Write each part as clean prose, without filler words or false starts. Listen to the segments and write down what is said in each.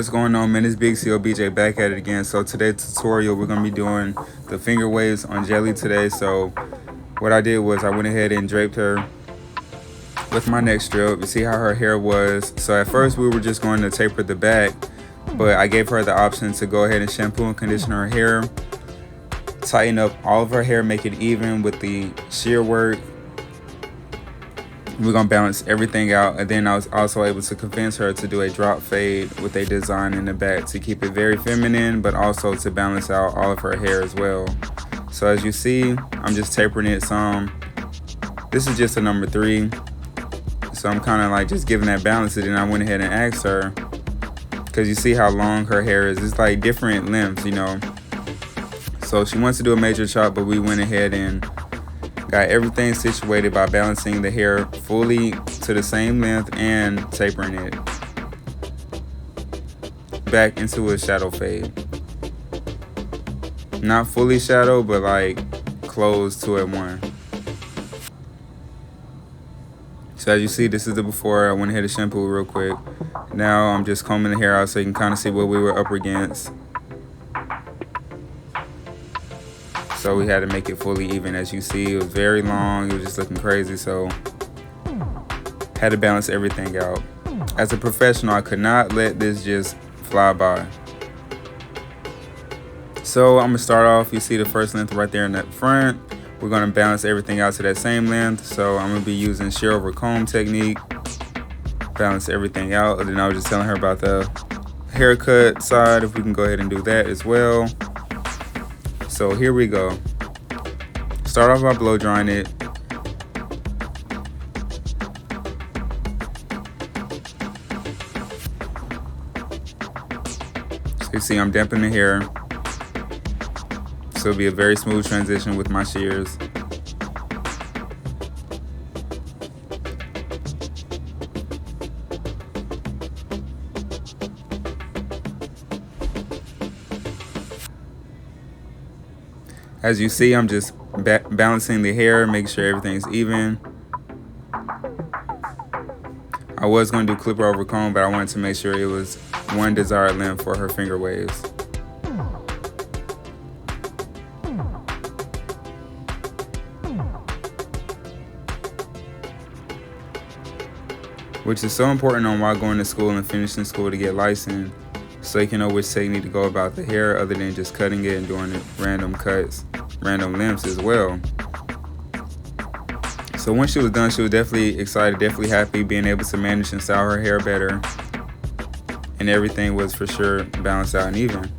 What's going on, man? It's Big CO BJ back at it again. So today's tutorial, we're going to be doing the finger waves on Jelly today. So what I did was I went ahead and draped her with my neck strip. You see how her hair was. So at first we were just going to taper the back, but I gave her the option to go ahead and shampoo and condition her hair, tighten up all of her hair, make it even with the shear work. We're gonna balance everything out, and then I was also able to convince her to do a drop fade with a design in the back to keep it very feminine, but also to balance out all of her hair as well. So as you see, I'm just tapering it some. This is just a number 3, so I'm kind of like just giving that balance. And then I went ahead and asked her, because you see how long her hair is. It's like different lengths, you know. So she wants to do a major chop, but we went ahead and got everything situated by balancing the hair fully to the same length and tapering it back into a shadow fade. Not fully shadow, but like close to it one. So as you see, this is the before. I went ahead and shampoo real quick. Now I'm just combing the hair out so you can kind of see what we were up against. So we had to make it fully even. As you see, it was very long. It was just looking crazy. So had to balance everything out. As a professional, I could not let this just fly by. So I'm gonna start off. You see the first length right there in the front. We're gonna balance everything out to that same length. So I'm gonna be using shear over comb technique. Balance everything out. And then I was just telling her about the haircut side, if we can go ahead and do that as well. So here we go. Start off by blow drying it. So you see I'm damping the hair. So it'll be a very smooth transition with my shears. As you see, I'm just balancing the hair, make sure everything's even. I was going to do clipper over comb, but I wanted to make sure it was one desired length for her finger waves. Which is so important on why going to school and finishing school to get licensed, so you can know which technique to go about the hair other than just cutting it and doing it random cuts, random lengths as well. So once she was done, she was definitely excited, definitely happy, being able to manage and style her hair better. And everything was for sure balanced out and even.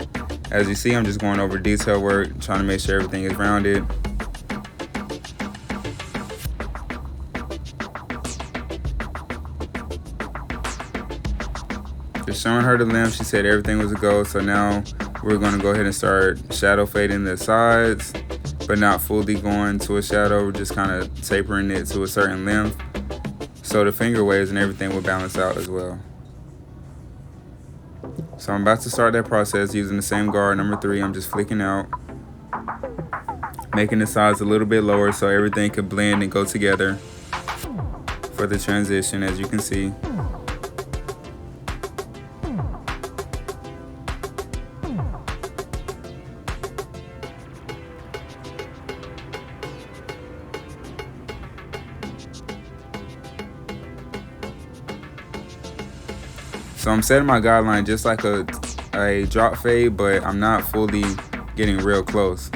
As you see, I'm just going over detail work, trying to make sure everything is rounded. Just showing her the length. She said everything was a go. So now we're going to go ahead and start shadow fading the sides, but not fully going to a shadow. We're just kind of tapering it to a certain length, so the finger waves and everything will balance out as well. So I'm about to start that process using the same guard, number 3. I'm just flicking out, making the sides a little bit lower so everything could blend and go together for the transition, as you can see. So I'm setting my guideline just like a drop fade, but I'm not fully getting real close.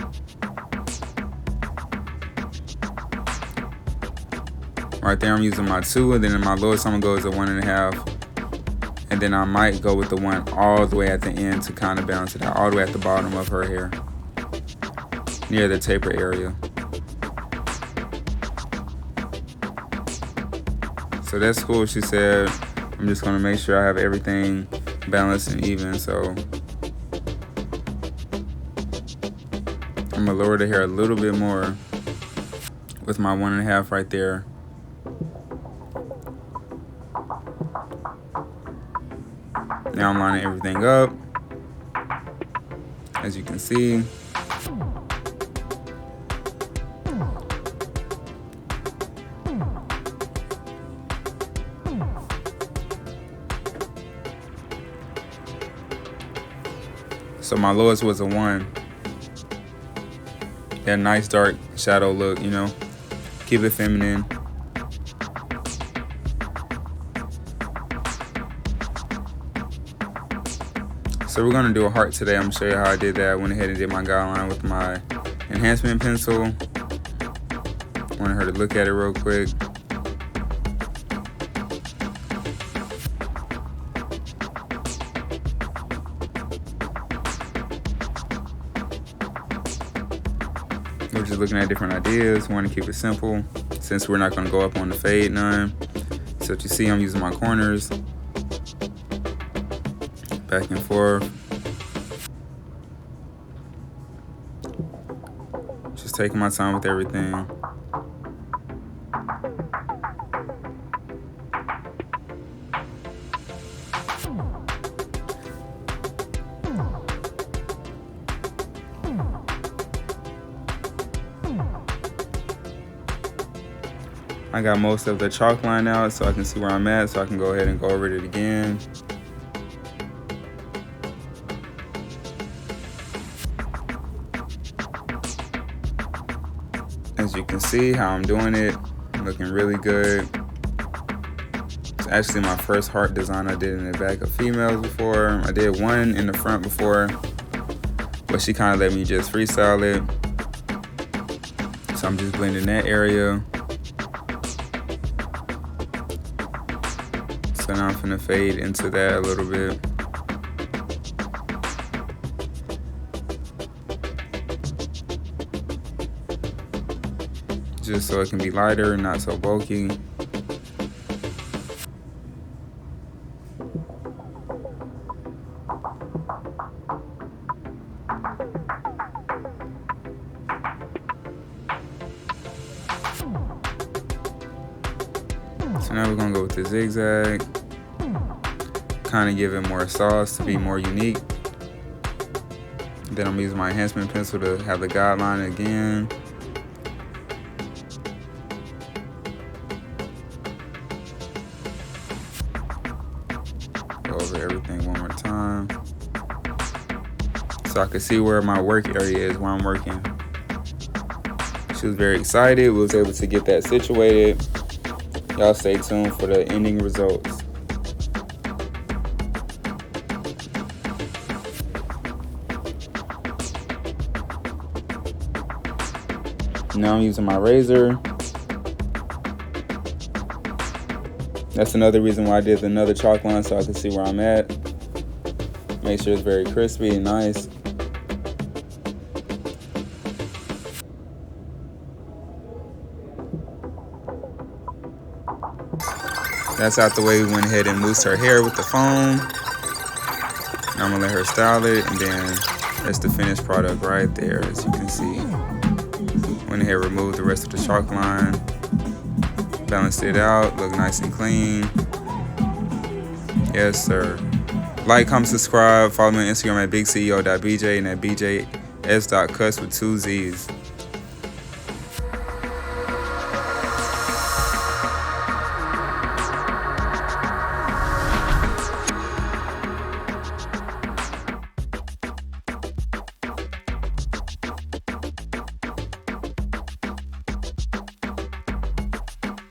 Right there I'm using my 2, and then in my lowest I'm gonna go is a 1.5. And then I might go with the 1 all the way at the end to kind of balance it out, all the way at the bottom of her hair, near the taper area. So that's cool, she said. I'm just gonna make sure I have everything balanced and even. So I'm gonna lower the hair a little bit more with my 1.5 right there. Now I'm lining everything up, as you can see. So my lowest was a 1. That nice dark shadow look, you know. Keep it feminine. So we're gonna do a heart today. I'm gonna show you how I did that. I went ahead and did my guideline with my enhancement pencil. Wanted her to look at it real quick. We're just looking at different ideas. Want to keep it simple since we're not gonna go up on the fade none. So what you see, I'm using my corners. Back and forth. Just taking my time with everything. I got most of the chalk line out so I can see where I'm at, so I can go ahead and go over it again. As you can see how I'm doing it, looking really good. It's actually my first heart design I did in the back of females before. I did one in the front before, but she kind of let me just freestyle it. So I'm just blending that area. So now I'm finna fade into that a little bit. Just so it can be lighter, not so bulky. So now we're gonna go with the zigzag. Kind of give it more sauce to be more unique. Then I'm using my enhancement pencil to have the guideline again. Go over everything one more time. So I can see where my work area is, where I'm working. She was very excited. We was able to get that situated. Y'all stay tuned for the ending results. Now I'm using my razor. That's another reason why I did another chalk line, so I can see where I'm at. Make sure it's very crispy and nice. That's out the way. We went ahead and moussed her hair with the foam. Now I'm gonna let her style it, and then that's the finished product right there, as you can see. Went ahead and removed the rest of the chalk line. Balanced it out, look nice and clean. Yes, sir. Like, comment, subscribe, follow me on Instagram at bigceo.bj and at bjs.cuts with 2 Z's.